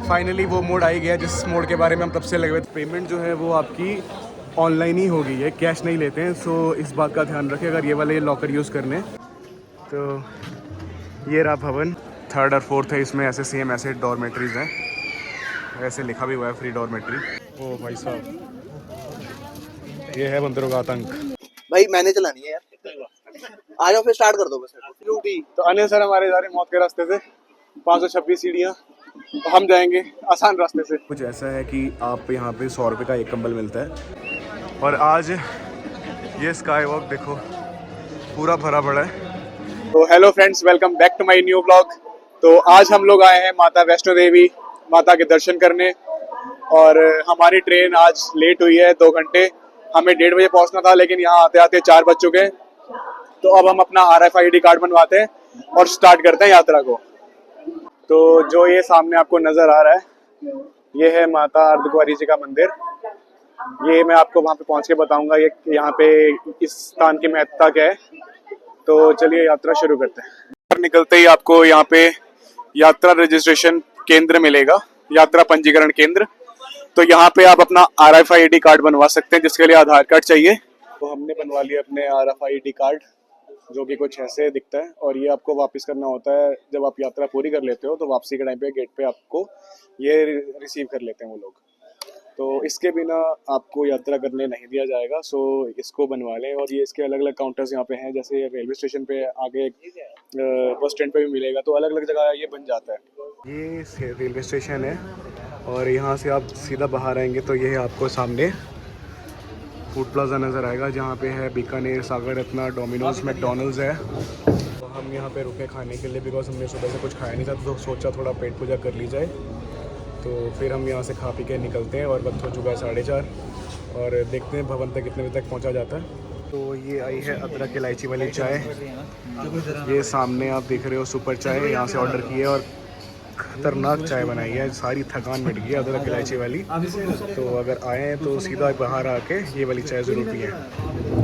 Finally वो mode आ ही गया जिस मोड के बारे में हम तब से लगे हुए थे। पेमेंट जो है वो आपकी ऑनलाइन ही होगी, है कैश नहीं लेते हैं। सो इस बात का ध्यान रखें अगर ये वाले लॉकर यूज़ करने। तो ये रहा भवन, 3rd और 4th है इसमें, ऐसे सेम ऐसे डॉर्मेट्रीज़ हैं, ऐसे लिखा भी हुआ है फ्री डॉर्मेट्री। ओ भाई साहब, ये है बंदरों का आतंक। भाई मैंने चलानी है यार, आ जाओ फिर स्टार्ट कर दो बस। तो अनिल सर हमारे जा रहे मौत के रास्ते से, 526 सीढ़ियाँ, तो हम जाएंगे आसान रास्ते से। कुछ ऐसा है कि आप यहाँ पे 100 रुपये का एक कंबल मिलता है। और आज ये स्काई वॉक देखो पूरा भरा पड़ा है। तो hello friends, welcome back to my new blog. तो आज हम लोग आए हैं माता वैष्णो देवी माता के दर्शन करने, और हमारी ट्रेन आज लेट हुई है 2 घंटे। हमें 1:30 बजे पहुंचना था, लेकिन यहाँ आते आते 4 बज चुके हैं। तो अब हम अपना RFID कार्ड बनवाते हैं और स्टार्ट करते हैं यात्रा को। तो जो ये सामने आपको नजर आ रहा है, ये है माता अर्धकुंवारी जी का मंदिर। ये मैं आपको वहाँ पे पहुँच के बताऊंगा ये यहाँ पे इस स्थान की महत्ता क्या है। तो चलिए यात्रा शुरू करते हैं। निकलते ही आपको यहाँ पे यात्रा रजिस्ट्रेशन केंद्र मिलेगा, यात्रा पंजीकरण केंद्र। तो यहाँ पे आप अपना RFID कार्ड बनवा सकते हैं, जिसके लिए आधार कार्ड चाहिए। तो हमने बनवा लिया अपने RFID कार्ड, जो कि कुछ ऐसे दिखता है। और ये आपको वापस करना होता है जब आप यात्रा पूरी कर लेते हो, तो वापसी के टाइम पे गेट पे आपको ये रिसीव कर लेते हैं वो लोग। तो इसके बिना आपको यात्रा करने नहीं दिया जाएगा। सो इसको बनवा लें। और ये इसके अलग अलग काउंटर्स यहाँ पे हैं, जैसे रेलवे स्टेशन पे आगे बस स्टैंड पे भी मिलेगा। तो अलग अलग जगह ये बन जाता है। ये रेलवे स्टेशन है, और यहाँ से आप सीधा बाहर आएंगे तो ये आपको सामने फूड प्लाजा नज़र आएगा, जहाँ पे है बीकानेर, सागर रत्ना, डोमिनोज, मैकडॉनल्ड्स है। तो हम यहाँ पे रुके खाने के लिए, बिकॉज हमने सुबह से कुछ खाया नहीं था, तो सोचा थोड़ा पेट पूजा कर ली जाए। तो फिर हम यहाँ से खा पी के निकलते हैं, और वक्त हो चुका है 4:30, और देखते हैं भवन तक कितने बजे तक पहुँचा जाता है। तो ये आई है अदरक इलायची वाली चाय, ये सामने आप देख रहे हो सुपर चाय, यहाँ से ऑर्डर की है और खतरनाक चाय बनाई है, सारी थकान मिट गई है अदरक इलायची वाली। तो अगर आए हैं तो सीधा बाहर आके ये वाली चाय ज़रूर पिएं।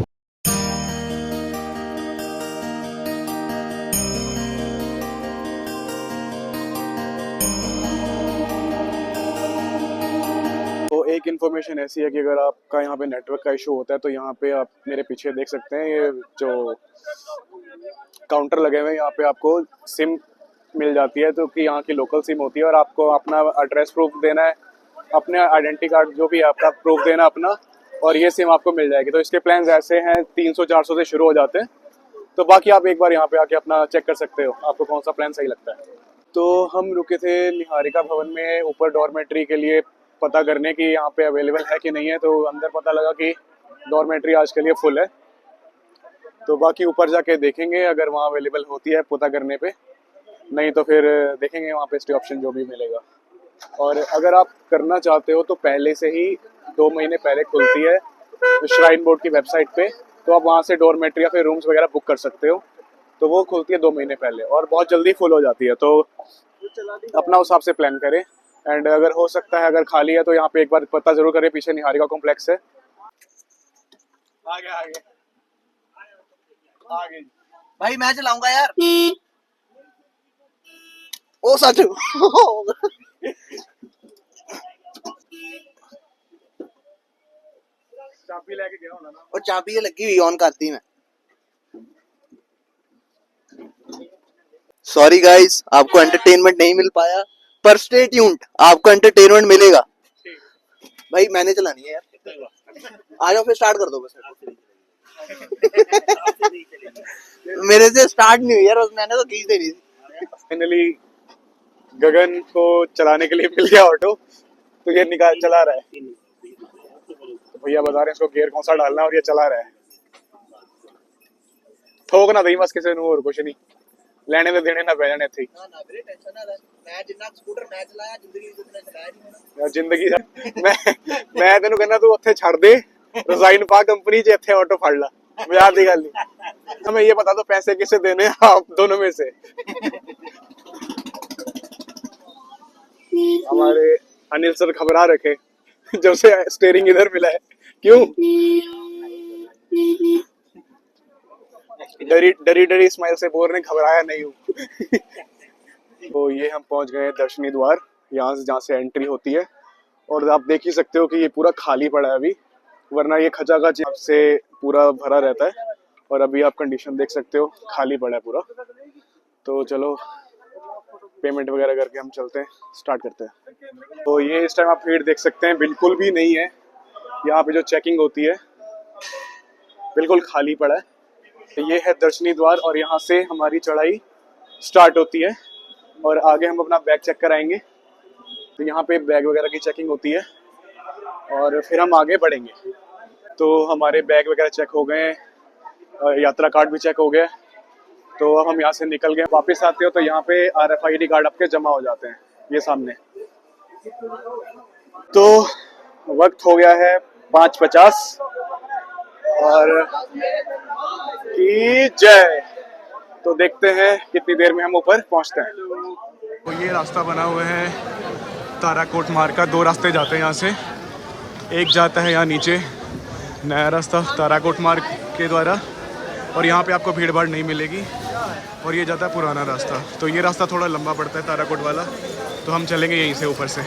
एक इन्फॉर्मेशन ऐसी है कि अगर आपका यहाँ पे नेटवर्क का इशू होता है, तो यहाँ पे आप मेरे पीछे देख सकते हैं, ये जो काउंटर लगे हुए हैं, यहाँ पे आपको सिम मिल जाती है, तो कि यहाँ की लोकल सिम होती है। और आपको अपना एड्रेस प्रूफ देना है, अपने आइडेंटिटी कार्ड जो भी है आपका प्रूफ देना अपना, और ये सिम आपको मिल जाएगी। तो इसके प्लान ऐसे हैं, 300-400 से शुरू हो जाते हैं। तो बाकी आप एक बार यहाँ पे आके अपना चेक कर सकते हो आपको कौन सा प्लान सही लगता है। तो हम रुके थे निहारिका भवन में ऊपर डॉर्मेट्री के लिए पता करने की यहाँ पे अवेलेबल है कि नहीं है। तो अंदर पता लगा कि डॉर्मेट्री आज के लिए फुल है। तो बाकी ऊपर जाके देखेंगे, अगर वहाँ अवेलेबल होती है पता करने पे, नहीं तो फिर देखेंगे वहाँ पे स्टे ऑप्शन जो भी मिलेगा। और अगर आप करना चाहते हो तो पहले से ही 2 महीने पहले खुलती है श्राइन बोर्ड की वेबसाइट पे, तो आप वहाँ से डॉर्मेट्री या फिर रूम्स वगैरह बुक कर सकते हो। तो वो खुलती है 2 महीने पहले, और बहुत जल्दी फुल हो जाती है। तो अपना उस हिसाब से प्लान करें। एंड अगर हो सकता है, अगर खाली है तो यहाँ पे एक बार पता जरूर करें, पीछे निहारिका कॉम्प्लेक्स है। आगे आगे आगे भाई मैं चलाऊंगा यार। ओ सच चाबी लेके गया होना ना। और चाबी ये लगी हुई ऑन करती मैं। सॉरी गाइस, आपको एंटरटेनमेंट नहीं मिल पाया, पर स्टे ट्यून्ड, आपको एंटरटेनमेंट मिलेगा। भाई मैंने चलानी है यार, आ जाओ फिर स्टार्ट कर दो बस। मेरे से स्टार्ट नहीं हुई यार, मैंने तो खींच देनी थी। फाइनली गगन को चलाने के लिए मिल गया ऑटो, तो ये निकाल चला रहा है। तो भैया बता रहे हैं इसको गियर कौन सा डालना है, और ये चला रहा है। ठोक ना दई बस किसी ने, और कुछ नहीं लेने तो देने ना पै जाने थे। ना मेरे टेंशन ना ले, मैं जितना स्कूटर मैं चलाया जिंदगी जितना चलाया नहीं होना। यार जिंदगी मैं तेनू कहना तू उत्थे छड़ दे, रिजाइन पा कंपनी च, इत्थे ऑटो फड़ ला। मजाक दी गल नहीं। हमें ये बता दो पैसे किसे देने, आप दोनों में से। हमारे अनिल सर घबरा रखे जब से स्टीयरिंग इधर मिला है। क्यों? डरी डरी स्माइल से बोल रहे घबराया नहीं हूँ। तो ये हम पहुंच गए दर्शनी द्वार, यहाँ से जहाँ से एंट्री होती है। और आप देख ही सकते हो कि ये पूरा खाली पड़ा है अभी, वरना ये खचाखच से पूरा भरा रहता है। और अभी आप कंडीशन देख सकते हो, खाली पड़ा है पूरा। तो चलो पेमेंट वगैरह करके हम चलते हैं, स्टार्ट करते हैं। तो ये इस टाइम आप भीड़ देख सकते हैं, बिल्कुल भी नहीं है। यहाँ पे जो चेकिंग होती है बिल्कुल खाली पड़ा है। ये है दर्शनी द्वार और यहाँ से हमारी चढ़ाई स्टार्ट होती है और आगे हम अपना बैग चेक कराएंगे। तो यहाँ पे बैग वगैरह की चेकिंग होती है और फिर हम आगे बढ़ेंगे। तो हमारे बैग वगैरह चेक हो गए, यात्रा कार्ड भी चेक हो गया। तो अब हम यहाँ से निकल गए। वापस आते हो तो यहाँ पे RFID कार्ड आपके जमा हो जाते हैं, ये सामने। तो वक्त हो गया है 5:50 और की जय। तो देखते हैं कितनी देर में हम ऊपर पहुंचते हैं। तो ये रास्ता बना हुआ है ताराकोट मार्ग का। 2 रास्ते जाते हैं यहाँ से, एक जाता है यहाँ नीचे, नया रास्ता ताराकोट मार्ग के द्वारा, और यहाँ पे आपको भीड़ भाड़ नहीं मिलेगी। और ये जाता है पुराना रास्ता। तो ये रास्ता थोड़ा लंबा पड़ता है ताराकोट वाला, तो हम चलेंगे यहीं से ऊपर से।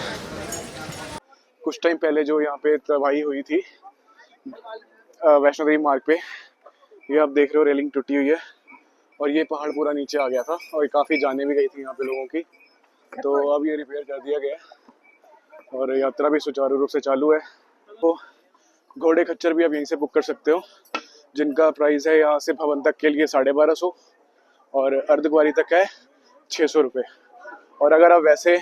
कुछ टाइम पहले जो यहाँ पे तबाही हुई थी वैष्णो देवी मार्ग पे, ये आप देख रहे हो रेलिंग टूटी हुई है और ये पहाड़ पूरा नीचे आ गया था और काफ़ी जाने भी गई थी यहाँ पे लोगों की। तो अब ये रिपेयर कर दिया गया और यात्रा भी सुचारू रूप से चालू है। तो घोड़े खच्चर भी आप यहीं से बुक कर सकते हो, जिनका प्राइस है यहाँ से भवन तक के लिए 1250 और अर्धकुंवारी तक है 600 रुपये। और अगर आप वैसे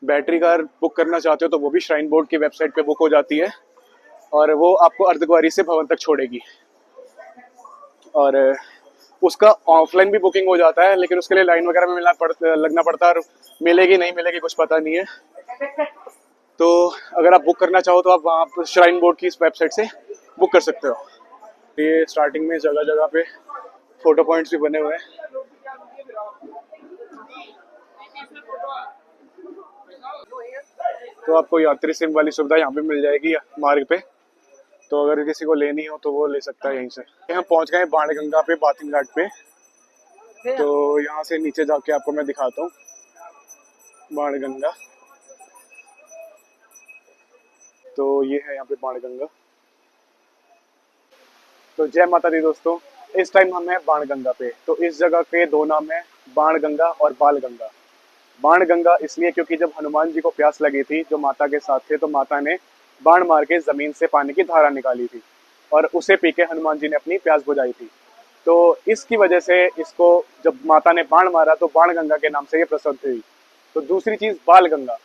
बैटरी कार बुक करना चाहते हो तो वो भी श्राइन बोर्ड की वेबसाइट पे बुक हो जाती है और वो आपको अर्धकुंवारी से भवन तक छोड़ेगी। और उसका ऑफलाइन भी बुकिंग हो जाता है, लेकिन उसके लिए लाइन वगैरह में लगना पड़ता है और मिलेगी नहीं मिलेगी कुछ पता नहीं है। तो अगर आप बुक करना चाहो तो आप वहाँ श्राइन बोर्ड की इस वेबसाइट से बुक कर सकते हो। ये स्टार्टिंग में जगह जगह पे फोटो पॉइंट्स भी बने हुए हैं। तो आपको यात्री सिम वाली सुविधा यहाँ पे मिल जाएगी मार्ग पे। तो अगर किसी को लेनी हो तो वो ले सकता है यहीं से। हम पहुँच गए बाणगंगा पे, बाथिंग घाट पे। तो यहाँ से नीचे जाके आपको मैं दिखाता हूँ बाणगंगा। तो ये है यहाँ पे बाणगंगा। तो जय माता दी दोस्तों, इस टाइम हम हैं बाणगंगा पे। तो इस जगह के 2 नाम है, बाणगंगा और बालगंगा। बाणगंगा इसलिए क्योंकि जब हनुमान जी को प्यास लगी थी जो माता के साथ थे, तो माता ने बाण मार के जमीन से पानी की धारा निकाली थी और उसे पी के हनुमान जी ने अपनी प्यास बुझाई थी। तो इसकी वजह से इसको जब माता ने बाण मारा तो बाणगंगा के नाम से ये प्रसिद्ध हुई। तो दूसरी चीज बालगंगा।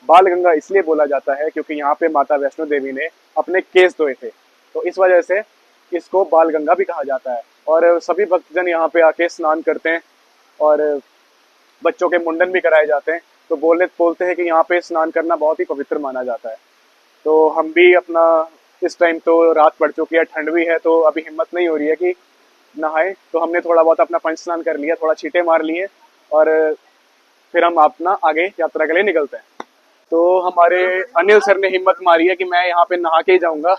बालगंगा इसलिए बोला जाता है क्योंकि यहाँ पे माता वैष्णो देवी ने अपने केस धोए थे, तो इस वजह से इसको बालगंगा भी कहा जाता है। और सभी भक्तजन यहाँ पे आके स्नान करते हैं और बच्चों के मुंडन भी कराए जाते हैं। तो बोलते हैं कि यहाँ पे स्नान करना बहुत ही पवित्र माना जाता है। तो हम भी अपना इस टाइम तो रात पड़ चुकी है, ठंड भी है, तो अभी हिम्मत नहीं हो रही है कि नहाए। तो हमने थोड़ा बहुत अपना पंच स्नान कर लिया, थोड़ा छींटे मार लिए और फिर हम अपना आगे यात्रा के लिए निकलते हैं। तो हमारे अनिल सर ने हिम्मत मारी है कि मैं यहाँ पे नहा के ही जाऊँगा।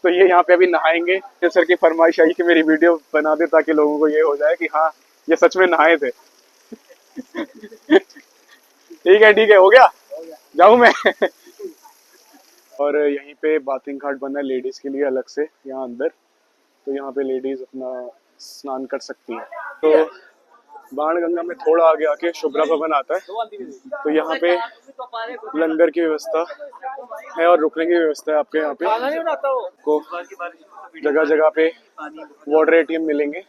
तो ये यहाँ पे अभी नहाएंगे। अनिल सर की फरमाइश आई कि मेरी वीडियो बना दे ताकि लोगों को ये हो जाए कि हाँ ये सच में नहाए थे। ठीक है हो गया जाऊँ मैं। और यहीं पे बाथिंग घाट बना है लेडीज के लिए अलग से यहाँ अंदर। तो यहाँ पे लेडीज अपना स्नान कर सकती हैं। तो बाणगंगा में थोड़ा आगे आके शुभ्रा भवन आता है। तो यहाँ पे लंगर की व्यवस्था है और रुकने की व्यवस्था है आपके यहाँ पे। को जगह जगह पे वाटर ATM मिलेंगे,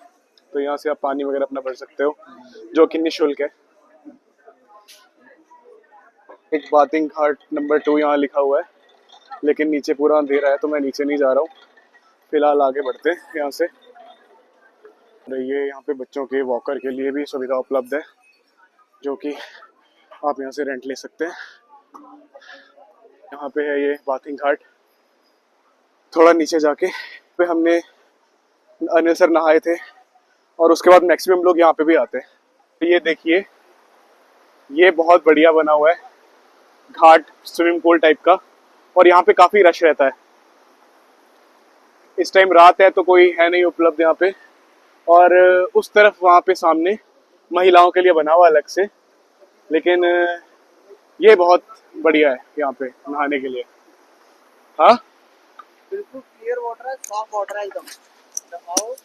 तो यहाँ से आप पानी वगैरह अपना भर सकते हो, जो कि निःशुल्क है। एक बाथिंग घाट नंबर 2 यहाँ लिखा हुआ है, लेकिन नीचे पूरा अंधेरा है तो मैं नीचे नहीं जा रहा हूँ। फिलहाल आगे बढ़ते हैं यहाँ से। ये यहाँ पे बच्चों के वॉकर के लिए भी सुविधा उपलब्ध है, जो कि आप यहाँ से रेंट ले सकते हैं। यहाँ पे है ये बाथिंग घाट। थोड़ा नीचे जाके पे हमने अनिल सर नहाए थे और उसके बाद मैक्सिमम लोग यहाँ पे भी आते हैं। तो ये देखिए, ये बहुत बढ़िया बना हुआ है घाट, स्विमिंग पूल टाइप का, और यहाँ पे काफी रश रहता है। इस टाइम रात है तो कोई है नहीं उपलब्ध यहाँ पे। और उस तरफ वहाँ पे सामने महिलाओं के लिए बना हुआ अलग से, लेकिन ये बहुत बढ़िया है यहाँ पे नहाने के लिए। हाँ बिल्कुल क्लियर वाटर है, साफ वाटर है एकदम। नहाओ,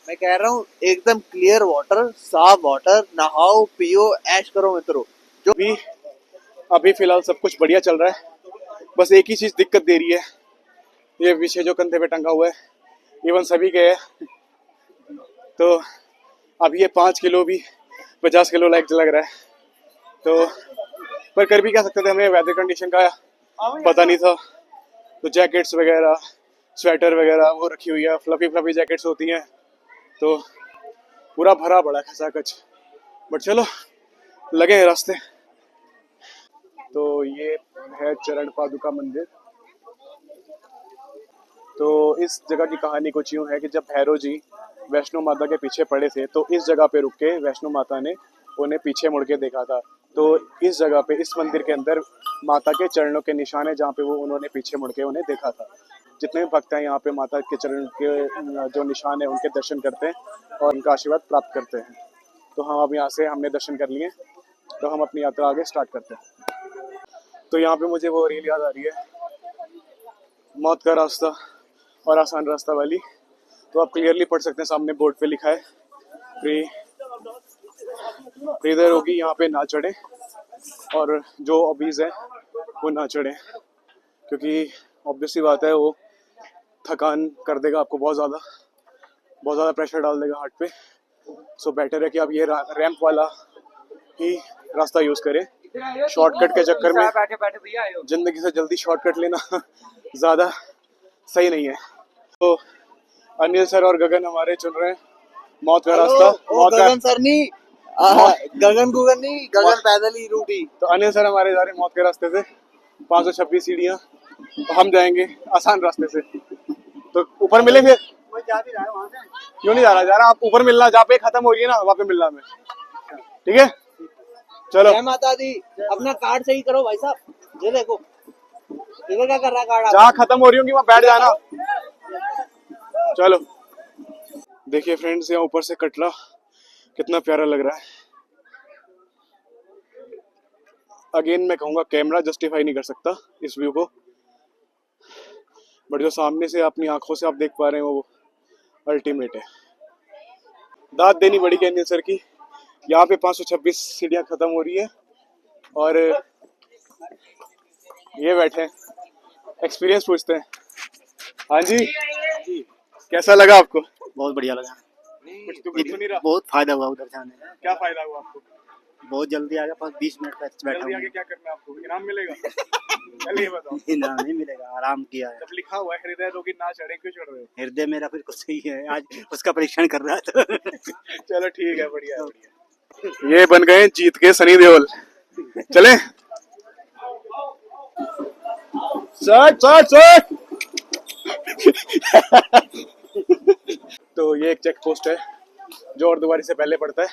मैं कह रहा हूँ एकदम क्लियर वाटर, साफ वाटर, नहाओ पियो ऐश करो मित्रों। जो भी अभी फिलहाल सब कुछ बढ़िया चल रहा है, बस एक ही चीज दिक्कत दे रही है, ये पीछे जो कंधे पे टंगा हुआ है, इवन सभी के है। तो अब ये 5 किलो भी 50 किलो लाइक लग रहा है। तो पर कर भी क्या सकते थे, हमें वेदर कंडीशन का पता नहीं था। तो जैकेट्स वगैरह, स्वेटर वगैरह वो रखी हुई है, फ्लफी फ्लफी जैकेट्स होती हैं, तो पूरा भरा पड़ा खचाखच। बट चलो लगे हैं रास्ते। तो ये है चरण पादुका मंदिर। तो इस जगह की कहानी कुछ यूँ है कि जब भैरव जी वैष्णो माता के पीछे पड़े थे, तो इस जगह पे रुक के वैष्णो माता ने उन्हें पीछे मुड़ के देखा था। तो इस जगह पे, इस मंदिर के अंदर माता के चरणों के निशान है, जहाँ पे वो उन्होंने पीछे मुड़ के उन्हें देखा था। जितने भी भक्त हैं यहाँ पे माता के चरण के जो निशान है उनके दर्शन करते हैं और उनका आशीर्वाद प्राप्त करते हैं। तो हम अब यहाँ से हमने दर्शन कर लिए, तो हम अपनी यात्रा आगे स्टार्ट करते हैं। तो यहाँ पे मुझे वो रील याद आ रही है, मौत का रास्ता और आसान रास्ता वाली। तो आप क्लियरली पढ़ सकते हैं, सामने बोर्ड पे लिखा है फ्री देर होगी, यहाँ पे ना चढ़े और जो ऑबीज है वो ना चढ़े, क्योंकि ऑब्वियसली बात है वो थकान कर देगा आपको, बहुत ज़्यादा प्रेशर डाल देगा हार्ट पे। सो बेटर है कि आप ये रैंप वाला ही रास्ता यूज़ करें। शॉर्टकट के चक्कर में जिंदगी से जल्दी शॉर्टकट लेना ज़्यादा सही नहीं है। तो अनिल सर और गगन हमारे चुन रहे हैं मौत का रास्ता। गगन सर नहीं, गगन गुगन नहीं, गगन पैदल ही रूटी। तो अनिल सर हमारे जा रहे हैं मौत के रास्ते से, 526 सीढ़ियाँ। तो हम जाएंगे आसान रास्ते से। तो ऊपर मिले फिर, क्यों नहीं जा रहा आप ऊपर मिलना, जहाँ पे खत्म हो रही है ना वहाँ पे मिलना हमें, ठीक है? चलो। जय माता दी। अपना कार्ड सही करो भाई साहब, ये देखो इधर क्या कर रहा है कार्ड, जहाँ खत्म हो रही होगी वहाँ बैठ जाना। चलो देखिए फ्रेंड्स, यहाँ ऊपर से कटरा कितना प्यारा लग रहा है। अगेन मैं कहूँगा कैमरा जस्टिफाई नहीं कर सकता इस व्यू को, बट जो सामने से अपनी आंखों से आप देख पा रहे हैं वो अल्टीमेट है। दाद देनी पड़ी अनिल सर की। यहाँ पे 526 सीढ़ियाँ खत्म हो रही है और ये बैठे हैं, एक्सपीरियंस पूछते हैं। हाँ जी, कैसा लगा आपको? बहुत बढ़िया लगा। कुछ तो नहीं रहा? बहुत फायदा हुआ उधर जाने में। क्या फायदा हुआ आपको? बहुत जल्दी आ गया, बस 20 मिनट तक बैठा जल्दी आगे क्या करना है आपको? इनाम मिलेगा? पहले ये बताओ। इनाम नहीं मिलेगा, आराम किया है। जब लिखा हुआ है हृदय रोगी ना चढ़े, क्यों चढ़ रहे हो? हृदय मेरा बिल्कुल सही है, आज उसका परीक्षण कर रहा था। चलो ठीक है, बढ़िया बढ़िया। ये बन गए जीत के सनी देओल। चले सट तो ये एक चेक पोस्ट है जो अर्धवारी से पहले पड़ता है,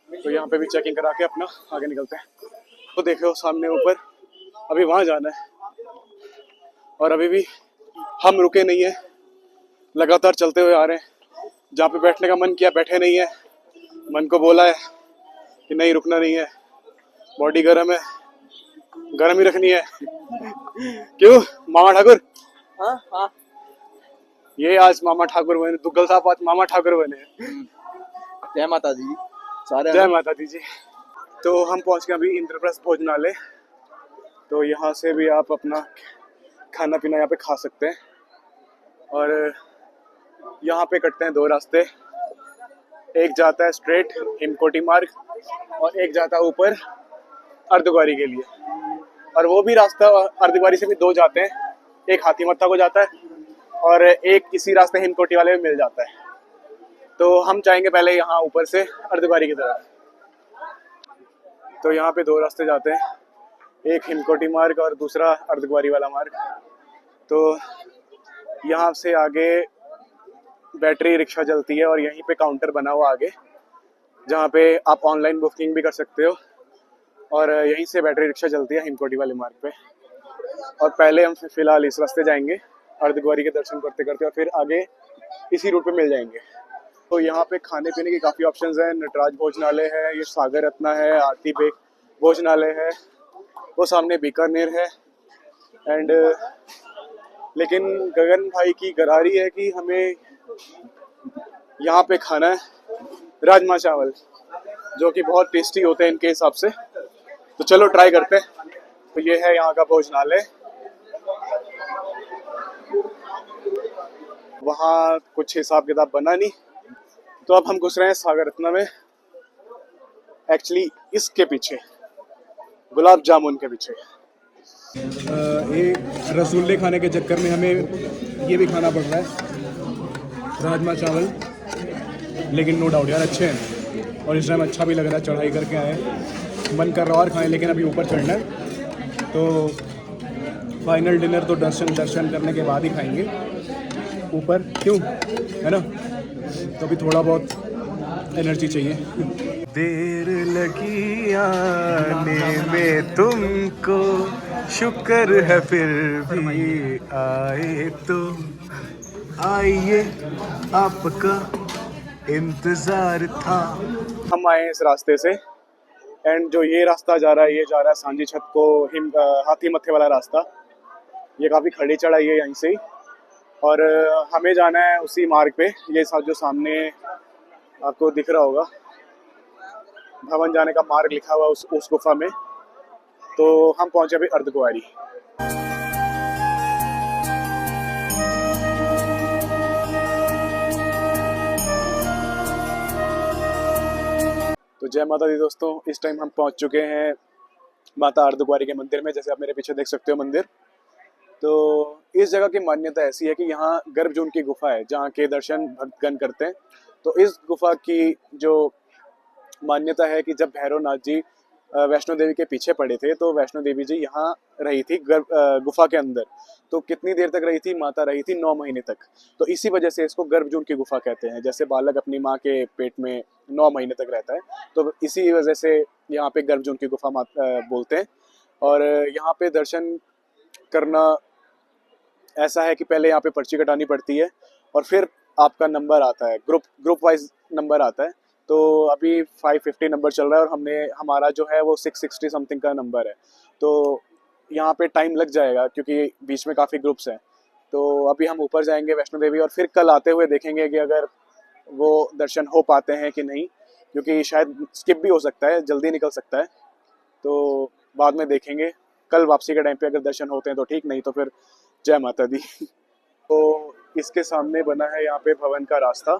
तो यहाँ पे भी चेकिंग करा के अपना आगे निकलते हैं। तो देखो सामने ऊपर, अभी वहां जाना है और अभी भी हम रुके नहीं है, लगातार चलते हुए आ रहे हैं। जहाँ पे बैठने का मन किया बैठे नहीं है, मन को बोला है कि नहीं रुकना नहीं है, बॉडी गर्म है, गर्म ही रखनी है। क्यों मामा ठाकुर? हाँ हाँ, ये आज मामा ठाकुर बने, दुग्गल साहब आज मामा ठाकुर बने। जय माता दी सारे। जय माता दी जी। तो हम पहुंच गए अभी इंद्रप्रस्थ भोजनालय। तो यहाँ से भी आप अपना खाना पीना यहाँ पे खा सकते हैं और यहाँ पे कटते हैं 2 रास्ते, एक जाता है स्ट्रेट हिमकोटी मार्ग और एक जाता है ऊपर अर्धकुंवारी के लिए। और वो भी रास्ता अर्धकुंवारी से भी 2 जाते हैं, एक हाथीमत्था को जाता है और एक इसी रास्ते हिमकोटी वाले में मिल जाता है। तो हम जाएंगे पहले यहाँ ऊपर से अर्धकुंवारी की तरफ। तो यहाँ पे 2 रास्ते जाते हैं, एक हिमकोटी मार्ग और दूसरा अर्धकुंवारी वाला मार्ग। तो यहाँ से आगे बैटरी रिक्शा चलती है और यहीं पे काउंटर बना हुआ आगे, जहाँ पे आप ऑनलाइन बुकिंग भी कर सकते हो और यहीं से बैटरी रिक्शा चलती है हिमकोटी वाले मार्ग पे। और पहले हम फिलहाल इस रास्ते जाएंगे अर्धकुंवारी के दर्शन करते करते और फिर आगे इसी रूट पे मिल जाएंगे। तो यहाँ पे खाने पीने की काफ़ी ऑप्शंस हैं, नटराज भोजनालय है, ये सागर रत्ना है, आरती बेक, भोजनालय है, वो सामने बीकानेर है। एंड लेकिन गगन भाई की गरारी है कि हमें यहाँ पे खाना है राजमा चावल, जो कि बहुत टेस्टी होते हैं इनके हिसाब से। तो चलो ट्राई करते हैं। तो ये है यहाँ का भोजनालय। वहाँ कुछ हिसाब किताब बना नहीं, तो अब हम घुस रहे हैं सागर रत्ना में। एक्चुअली इसके पीछे, गुलाब जामुन के पीछे। एक रसगुल्ले खाने के चक्कर में हमें ये भी खाना पड़ रहा है, राजमा चावल। लेकिन नो डाउट यार अच्छे हैं, और इस टाइम अच्छा भी लग रहा है। चढ़ाई करके आए, मन कर रहा और खाएं, लेकिन अभी ऊपर चढ़ना है। तो फाइनल डिनर तो दर्शन करने के बाद ही खाएंगे ऊपर, क्यों, है ना। तो अभी थोड़ा बहुत एनर्जी चाहिए। देर लगी आने में तुमको, शुक्र है फिर भी आए। तो आइए, आपका इंतजार था। हम आए इस रास्ते से, एंड जो ये रास्ता जा रहा है, ये जा रहा है सांझी छत को, हाथी मत्थे वाला रास्ता। ये काफ़ी खड़ी चढ़ाई है यहीं से ही, और हमें जाना है उसी मार्ग पे। ये जो सामने आपको दिख रहा होगा, भवन जाने का मार्ग लिखा हुआ उस गुफा में। तो हम पहुंचे अभी अर्धकुंवारी। तो जय माता दी दोस्तों, इस टाइम हम पहुंच चुके हैं माता अर्धकुंवारी के मंदिर में। जैसे आप मेरे पीछे देख सकते हो मंदिर। तो इस जगह की मान्यता ऐसी है कि यहाँ गर्भजून की गुफा है, जहाँ के दर्शन भक्तगण करते हैं। तो इस गुफा की जो मान्यता है कि जब भैरवनाथ जी वैष्णो देवी के पीछे पड़े थे, तो वैष्णो देवी जी यहाँ रही थी गुफा के अंदर। तो कितनी देर तक रही थी? माता रही थी 9 महीने तक। तो इसी वजह से इसको गर्भजून की गुफा कहते हैं। जैसे बालक अपनी माँ के पेट में 9 महीने तक रहता है, तो इसी वजह से यहाँ पे गर्भजून की गुफा बोलते हैं। और यहाँ पे दर्शन करना ऐसा है कि पहले यहाँ पे पर्ची कटानी पड़ती है, और फिर आपका नंबर आता है, ग्रुप वाइज नंबर आता है। तो अभी 550 नंबर चल रहा है, और हमारा जो है वो 660 समथिंग का नंबर है। तो यहाँ पे टाइम लग जाएगा, क्योंकि बीच में काफ़ी ग्रुप्स हैं। तो अभी हम ऊपर जाएंगे वैष्णो देवी, और फिर कल आते हुए देखेंगे कि अगर वो दर्शन हो पाते हैं कि नहीं, क्योंकि शायद स्किप भी हो सकता है, जल्दी निकल सकता है। तो बाद में देखेंगे, कल वापसी के टाइम पे अगर दर्शन होते हैं तो ठीक, नहीं तो फिर जय माता दी। तो इसके सामने बना है यहाँ पे भवन का रास्ता,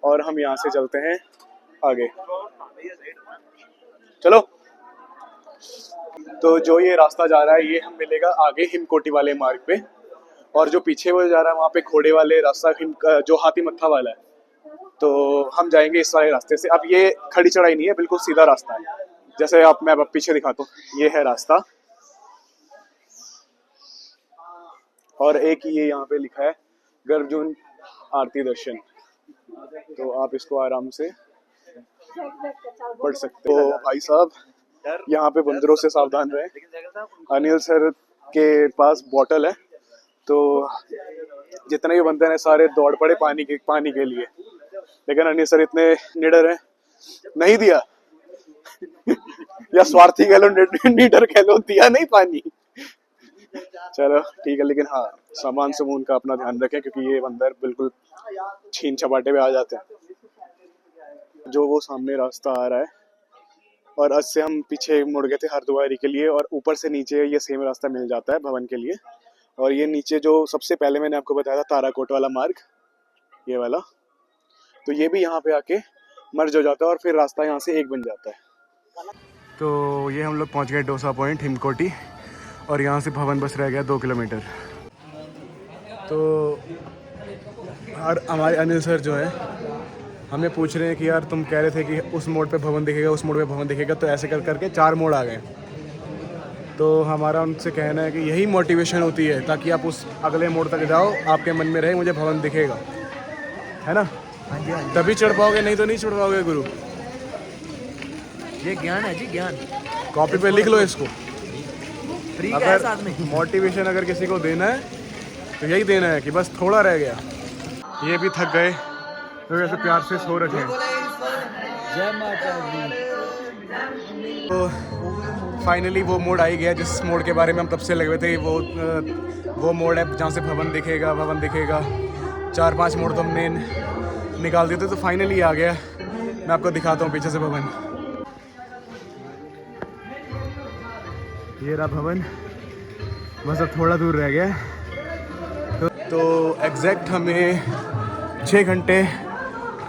और हम यहाँ से चलते हैं आगे। चलो। तो जो ये रास्ता जा रहा है, ये हम मिलेगा आगे हिमकोटी वाले मार्ग पे, और जो पीछे वो जा रहा है वहाँ पे घोड़े वाले रास्ता, जो हाथी मत्था वाला है। तो हम जाएंगे इस वाले रास्ते से। अब ये खड़ी चढ़ाई नहीं है, बिल्कुल सीधा रास्ता है। जैसे मैं अब पीछे दिखाता हूँ, ये है रास्ता, और एक ये यहाँ पे लिखा है गर्भजून आरती दर्शन। तो आप इसको आराम से पढ़ सकते हो। भाई साहब, यहाँ पे बंदरों से सावधान रहे। अनिल सर के पास बॉटल है, तो जितने भी बंदर हैं सारे दौड़ पड़े पानी के लिए, लेकिन अनिल सर इतने निडर हैं, नहीं दिया। या स्वार्थी कह लो, निडर कह लो, दिया नहीं पानी। चलो ठीक है, लेकिन हाँ, सामान समून का अपना ध्यान रखें, क्योंकि ये बंदर बिल्कुल छीन छपाटे पे आ जाते हैं। जो वो सामने रास्ता आ रहा है, और आज से हम पीछे मुड़ गए थे हरिद्वारी के लिए, और ऊपर से नीचे ये सेम रास्ता मिल जाता है भवन के लिए। और ये नीचे जो सबसे पहले मैंने आपको बताया था ताराकोट वाला मार्ग, ये वाला, तो ये भी यहाँ पे आके मर्ज हो जाता है, और फिर रास्ता यहाँ से एक बन जाता है। तो ये हम लोग पहुँच गए डोसा पॉइंट हिमकोटी, और यहाँ से भवन बस रह गया 2 किलोमीटर। तो और हमारे अनिल सर जो है हमें पूछ रहे हैं कि यार तुम कह रहे थे कि उस मोड़ पे भवन दिखेगा, उस मोड़ पे भवन दिखेगा, तो ऐसे करके 4 मोड़ आ गए। तो हमारा उनसे कहना है कि यही मोटिवेशन होती है, ताकि आप उस अगले मोड़ तक जाओ, आपके मन में रहे मुझे भवन दिखेगा, है ना। तभी चढ़ पाओगे, नहीं तो नहीं चढ़ पाओगे गुरु। ये ज्ञान है जी, ज्ञान। कॉपी पे लिख लो इसको। फ्री का है साथ में। मोटिवेशन अगर किसी को देना है तो यही देना है कि बस थोड़ा रह गया। ये भी थक गए, तो ऐसे प्यार से सो रखे हैं। जय माता दी। तो फाइनली वो मोड़ आ ही गया जिस मोड़ के बारे में हम तब से लगे हुए थे। वो मोड़ है जहाँ से भवन दिखेगा। 4-5 मोड़ तो हमने निकाल दिए थे, तो फाइनली आ गया। मैं आपको दिखाता हूँ पीछे से भवन। ये रहा भवन, बस अब थोड़ा दूर रह गया। तो एग्जैक्ट हमें 6 घंटे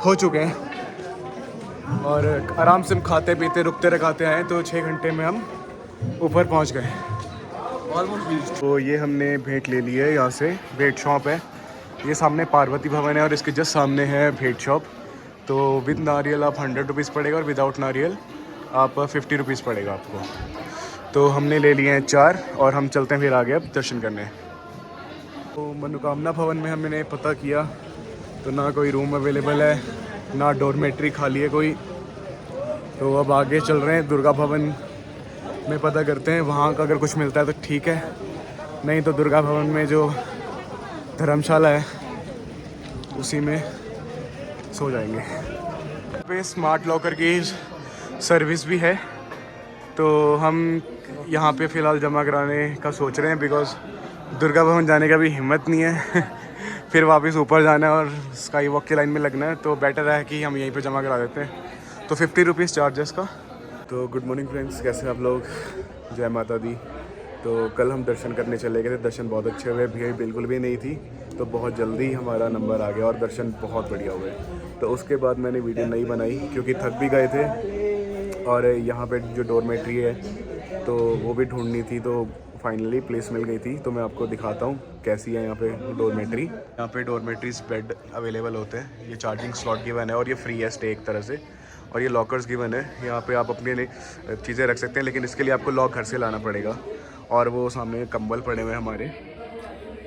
हो चुके हैं और आराम से हम खाते पीते रुकते रखाते आए, तो 6 घंटे में हम ऊपर पहुंच गए ऑलमोस्ट। तो ये हमने भेंट ले ली है, यहाँ से भेंट शॉप है। ये सामने पार्वती भवन है और इसके जस्ट सामने है भेंट शॉप। तो विद नारियल आप 100 रुपीज़ पड़ेगा और विदाउट नारियल आप 50 रुपीज़ पड़ेगा आपको। तो हमने ले लिए हैं 4 और हम चलते हैं फिर आगे अब दर्शन करने। तो मनोकामना भवन में हमने पता किया तो ना कोई रूम अवेलेबल है, ना डॉर्मेट्री खाली है कोई। तो अब आगे चल रहे हैं दुर्गा भवन में पता करते हैं, वहाँ का अगर कुछ मिलता है तो ठीक है, नहीं तो दुर्गा भवन में जो धर्मशाला है उसी में सो जाएंगे। यहाँ पे स्मार्ट लॉकर की सर्विस भी है, तो हम यहाँ पे फ़िलहाल जमा कराने का सोच रहे हैं, बिकॉज़ दुर्गा भवन जाने का भी हिम्मत नहीं है फिर वापस ऊपर जाना है और स्काई वॉक की लाइन में लगना है, तो बेटर है कि हम यहीं पे जमा करा देते हैं। तो 50 रुपीज़ चार्जेस का। तो गुड मॉर्निंग फ्रेंड्स, कैसे आप लोग? जय माता दी। तो कल हम दर्शन करने चले गए थे, दर्शन बहुत अच्छे हुए, भीड़ बिल्कुल भी नहीं थी, तो बहुत जल्दी हमारा नंबर आ गया और दर्शन बहुत बढ़िया हुए। तो उसके बाद मैंने वीडियो नहीं बनाई क्योंकि थक भी गए थे और यहाँ पे जो डॉर्मेट्री है तो वो भी ढूंढनी थी, तो फाइनली प्लेस मिल गई थी। तो मैं आपको दिखाता हूँ कैसी है यहाँ पे डॉर्मेट्री। यहाँ पे डॉर्मेट्रीज बेड अवेलेबल होते हैं, ये चार्जिंग स्लॉट गिवन है और ये फ्री है स्टे एक तरह से, और ये लॉकर्स गिवन है। यहाँ पे आप अपने लिए चीज़ें रख सकते हैं, लेकिन इसके लिए आपको लॉक घर से लाना पड़ेगा। और वो सामने कंबल पड़े हुए हैं हमारे,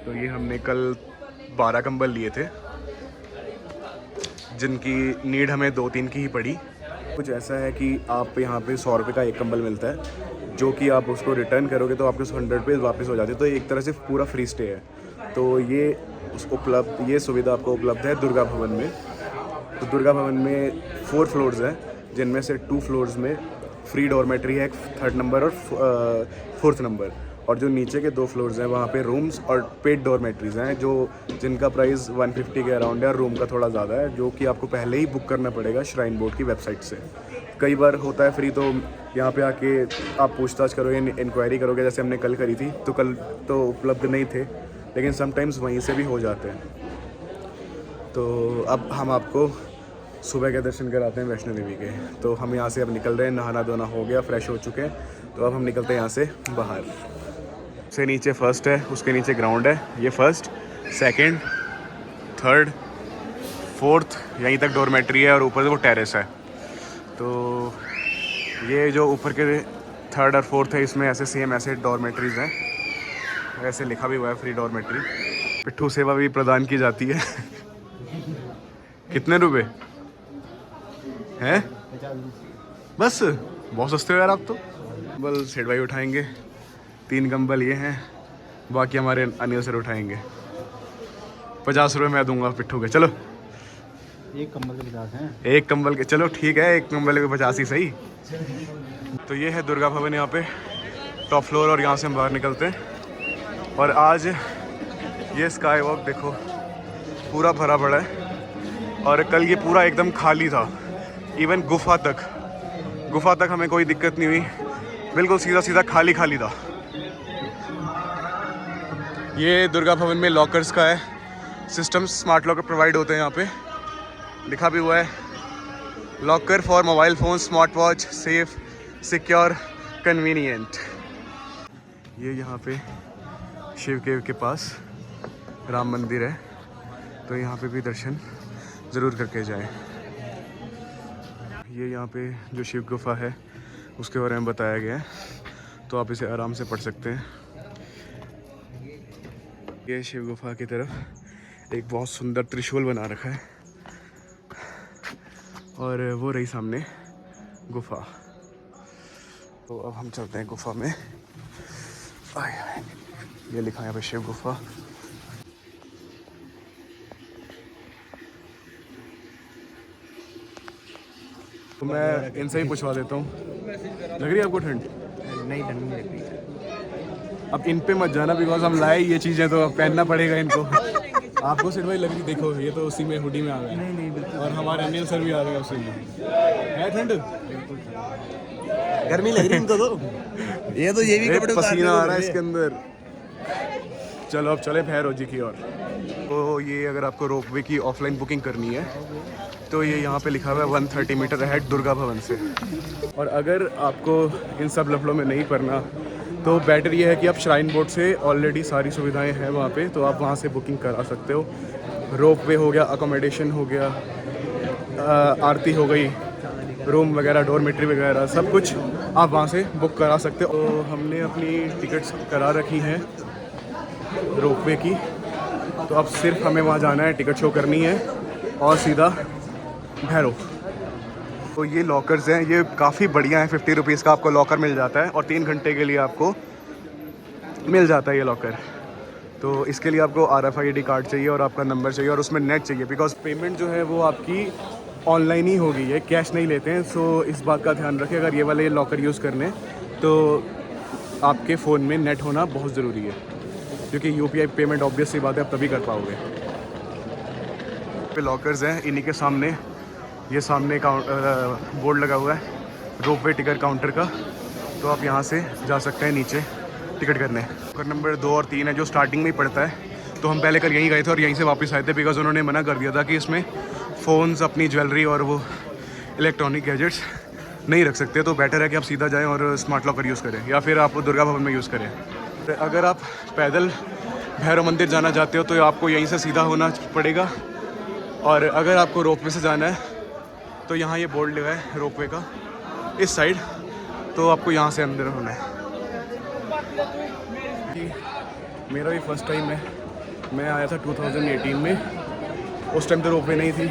तो ये हमने कल 12 कंबल लिए थे जिनकी नीड हमें 2-3 की ही पड़ी। कुछ ऐसा है कि आप यहाँ पे 100 रुपये का एक कंबल मिलता है, जो कि आप उसको रिटर्न करोगे तो आपके 100 रुपये वापस हो जाते हैं, तो एक तरह से पूरा फ्री स्टे है। तो ये सुविधा आपको उपलब्ध है दुर्गा भवन में। तो दुर्गा भवन में 4 फ्लोर्स हैं, जिनमें से 2 फ्लोर्स में फ्री डॉर्मेट्री है, 3rd नंबर और 4th नंबर, और जो नीचे के 2 फ्लोर्स हैं वहाँ पे रूम्स और पेड डॉर्मेट्रीज़ हैं जिनका प्राइस 150 के अराउंड है, और रूम का थोड़ा ज़्यादा है, जो कि आपको पहले ही बुक करना पड़ेगा श्राइन बोर्ड की वेबसाइट से। कई बार होता है फ्री, तो यहाँ पे आके आप पूछताछ करोगे, इंक्वायरी करोगे, जैसे हमने कल करी थी, तो कल तो उपलब्ध नहीं थे, लेकिन समटाइम्स वहीं से भी हो जाते हैं। तो अब हम आपको सुबह के दर्शन कराते हैं वैष्णो देवी के। तो हम यहाँ से अब निकल रहे हैं, नहाना धोना हो गया, फ्रेश हो चुके हैं, तो अब हम निकलते हैं यहाँ से बाहर। से नीचे फर्स्ट है, उसके नीचे ग्राउंड है, ये 1st, 2nd, 3rd, 4th यहीं तक डॉर्मेट्री है और ऊपर से वो टेरेस है। तो ये जो ऊपर के 3rd और 4th है, इसमें ऐसे डॉर्मेट्रीज़ हैं, ऐसे लिखा भी हुआ है फ्री डॉर्मेट्री। पिट्ठू सेवा भी प्रदान की जाती है कितने रुपए हैं? बस बहुत सस्ते हो यार आप तो। कंबल सेठ भाई उठाएंगे, 3 कंबल ये हैं, बाकी हमारे अनिल सर उठाएंगे। 50 रुपये मैं दूंगा पिट्ठू के। चलो एक कंबल के 50 हैं। एक कंबल के, चलो ठीक है, एक कंबल के 50 ही सही। तो ये है दुर्गा भवन यहाँ पे टॉप फ्लोर, और यहाँ से हम बाहर निकलते हैं। और आज ये स्काई वॉक देखो पूरा भरा पड़ा है, और कल ये पूरा एकदम खाली था, इवन गुफा तक हमें कोई दिक्कत नहीं हुई, बिल्कुल सीधा खाली था। ये दुर्गा भवन में लॉकर्स का है सिस्टम, स्मार्ट लॉकर प्रोवाइड होते हैं यहाँ पे, लिखा भी हुआ है locker for mobile phone, smart watch, safe, secure, convenient. ये यहाँ पे शिव के पास राम मंदिर है, तो यहाँ पे भी दर्शन ज़रूर करके जाएं। ये यहाँ पे जो शिव गुफा है उसके बारे में बताया गया है, तो आप इसे आराम से पढ़ सकते हैं। ये शिव गुफा की तरफ एक बहुत सुंदर त्रिशूल बना रखा है, और वो रही सामने गुफा। तो अब हम चलते हैं गुफा में। ये लिखा है यहाँ पे शिव गुफा। तो मैं इनसे ही पूछवा देता हूँ, लग रही है आपको ठंड? नहीं ठंड नहीं लग रही। अब इन पे मत जाना बिकॉज हम लाए ये चीज़ें तो पहनना पड़ेगा इनको। आपको सिर्फ भाई लग रही, देखो ये तो उसी में हुडी में आ गए नहीं बिल्कुल। और हमारे अनिल सर भी आ गए उसी में। है ठंड? गर्मी लग रही इनको तो। ये तो ये भी कपड़े पसीना आ रहा है इसके अंदर। चलो अब चले भैरव जी की ओर। तो ये अगर आपको रोपवे की ऑफलाइन बुकिंग करनी है तो ये यहाँ पे लिखा हुआ है 130 मीटर अहेड दुर्गा भवन से। और अगर आपको इन सब लफड़ों में नहीं पड़ना तो बेटर ये है कि आप श्राइन बोर्ड से ऑलरेडी सारी सुविधाएं हैं वहाँ पे, तो आप वहाँ से बुकिंग करा सकते हो। रोपवे हो गया, अकोमोडेशन हो गया, आरती हो गई, रूम वगैरह, डॉर्मेट्री वगैरह, सब कुछ आप वहाँ से बुक करा सकते हो। तो हमने अपनी टिकट्स करा रखी हैं रोपवे की, तो अब सिर्फ हमें वहाँ जाना है, टिकट शो करनी है और सीधा भैरव। तो ये लॉकर्स हैं, ये काफ़ी बढ़िया है। 50 रुपीज़ का आपको लॉकर मिल जाता है और 3 घंटे के लिए आपको मिल जाता है ये लॉकर। तो इसके लिए आपको RFID कार्ड चाहिए और आपका नंबर चाहिए और उसमें नेट चाहिए, बिकॉज पेमेंट जो है वो आपकी ऑनलाइन ही होगी, ये कैश नहीं लेते हैं। सो इस बात का ध्यान रखें, अगर ये वाले लॉकर यूज़ करने तो आपके फ़ोन में नेट होना बहुत ज़रूरी है, क्योंकि UPI पेमेंट ऑब्वियस सी बात है, आप तभी कर पाओगे। पे लॉकर्स हैं, इन्हीं के सामने ये सामने बोर्ड लगा हुआ है रोपवे टिकट काउंटर का, तो आप यहाँ से जा सकते हैं नीचे टिकट करने। लॉकर नंबर 2 और 3 है जो स्टार्टिंग में ही पड़ता है, तो हम पहले कर यहीं गए थे और यहीं से वापस आए थे, बिकॉज उन्होंने मना कर दिया था कि इसमें फ़ोन्स, अपनी ज्वेलरी और वो इलेक्ट्रॉनिक गैजेट्स नहीं रख सकते। तो बेटर है कि आप सीधा जाएँ और स्मार्ट लॉकर यूज़ करें या फिर आप दुर्गा भवन में यूज़ करें। अगर आप पैदल भैरव मंदिर जाना चाहते हो तो आपको यहीं से सीधा होना पड़ेगा, और अगर आपको रोपवे से जाना है तो यहाँ ये बोर्ड लगा है रोपवे का इस साइड, तो आपको यहाँ से अंदर होना है। मेरा भी फर्स्ट टाइम है, मैं आया था 2018 में, उस टाइम तो रोपवे नहीं थी।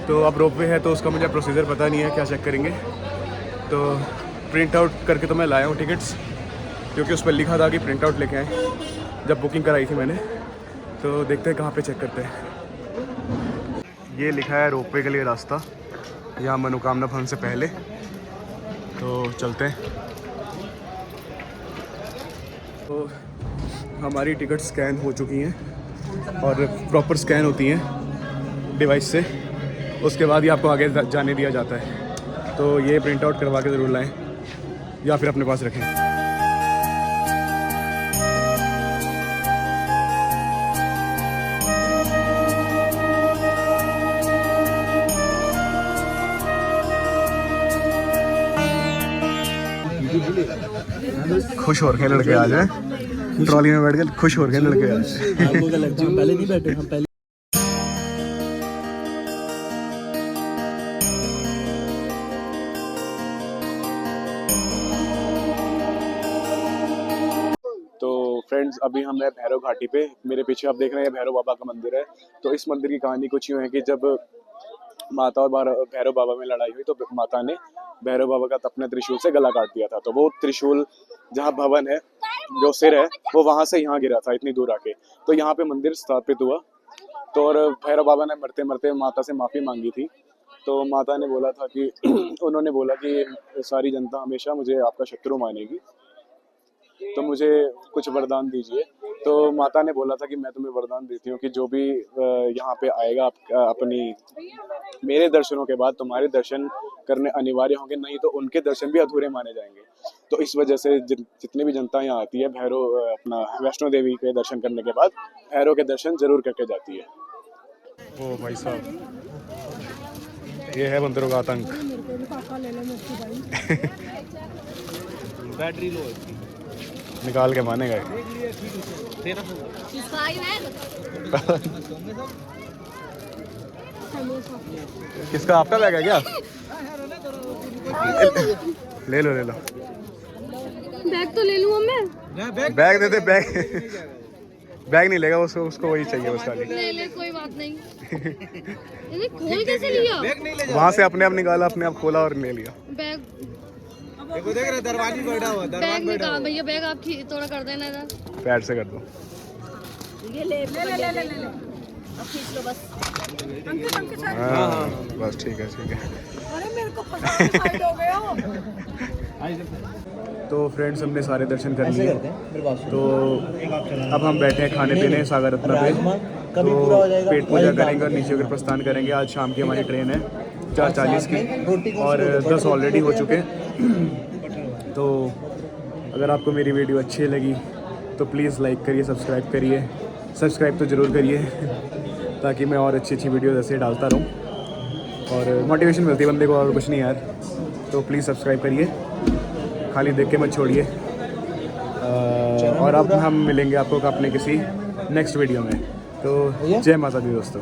तो अब रोपवे है तो उसका मुझे प्रोसीजर पता नहीं है, क्या चेक करेंगे। तो प्रिंट आउट करके तो मैं लाया हूँ टिकट्स, क्योंकि उस पर लिखा था कि प्रिंट आउट लेके आए जब बुकिंग कराई थी मैंने। तो देखते हैं कहाँ पे चेक करते हैं। ये लिखा है रोपवे के लिए रास्ता, यहाँ मनोकामना भवन से पहले, तो चलते हैं। तो हमारी टिकट स्कैन हो चुकी हैं और प्रॉपर स्कैन होती हैं डिवाइस से, उसके बाद ही आपको आगे जाने दिया जाता है। तो ये प्रिंट आउट करवा के ज़रूर लाएं या फिर अपने पास रखें। खुश हो रखे लड़के आज हैं, ट्रॉली में बैठ के खुश हो रखे लड़के आज। हम पहले नहीं बैठे, हम पहले। तो फ्रेंड्स अभी हम हैं भैरव घाटी पे, मेरे पीछे आप देख रहे हैं भैरव बाबा का मंदिर है। तो इस मंदिर की कहानी कुछ यूँ है कि जब माता और भैरव बाबा में लड़ाई हुई तो माता ने भैरव बाबा का अपने त्रिशूल से गला काट दिया था। तो वो त्रिशूल जहाँ भवन है, जो सिर है, वो वहाँ से यहाँ गिरा था इतनी दूर आके, तो यहाँ पे मंदिर स्थापित हुआ। तो और भैरव बाबा ने मरते मरते माता से माफ़ी मांगी थी। तो माता ने बोला था कि उन्होंने बोला कि सारी जनता हमेशा मुझे आपका शत्रु मानेगी, तो मुझे कुछ वरदान दीजिए। तो माता ने बोला था कि मैं तुम्हें वरदान देती हूँ कि जो भी यहाँ पे आएगा अपनी मेरे दर्शनों के बाद तुम्हारे दर्शन करने अनिवार्य होंगे, नहीं तो उनके दर्शन भी अधूरे माने जाएंगे। तो इस वजह से जितनी भी जनता यहाँ आती है भैरव अपना वैष्णो देवी के दर्शन करने के बाद भैरव के दर्शन जरूर करके जाती है। ओ भाई साहब, ये है बंदरों का आतंक। बैटरी लो निकाल के मानेगा। किसका, आपका बैग है क्या? ले लो ले लो, बैग तो ले लूँ मैं। बैग दे दे, बैग नहीं लेगा उसको वही चाहिए उसका। ले कोई बात नहीं। ये खोल कैसे लिया? वहाँ से अपने आप निकाला, अपने आप खोला और ले लिया बैग। देखो देख रहे दरवाजे बैठा हुआ, बैग निकाल भैया, बैग आप थोड़ा कर देना इधर, पैर से कर दो। ये ले अब खींच लो बस। हाँ बस ठीक है ठीक है। अरे मेरे को पता नहीं हो गया। तो फ्रेंड्स हमने सारे दर्शन कर लिए, तो अब हम बैठे हैं खाने पीने सागर रत्ना पे। तो पेट पूजा करेंगे और नीचे होकर प्रस्थान करेंगे। आज शाम की हमारी ट्रेन है 4:40 की और 10 ऑलरेडी हो चुके हैं। तो अगर आपको मेरी वीडियो अच्छी लगी तो प्लीज़ लाइक करिए, सब्सक्राइब करिए। सब्सक्राइब तो ज़रूर करिए ताकि मैं और अच्छी वीडियोज़ ऐसे डालता रहूँ और मोटिवेशन मिलती है बंदे को, और कुछ नहीं यार। तो प्लीज़ सब्सक्राइब करिए, खाली देख के मत छोड़िए। और अब हम मिलेंगे आपको अपने किसी नेक्स्ट वीडियो में। तो जय माता दी दोस्तों।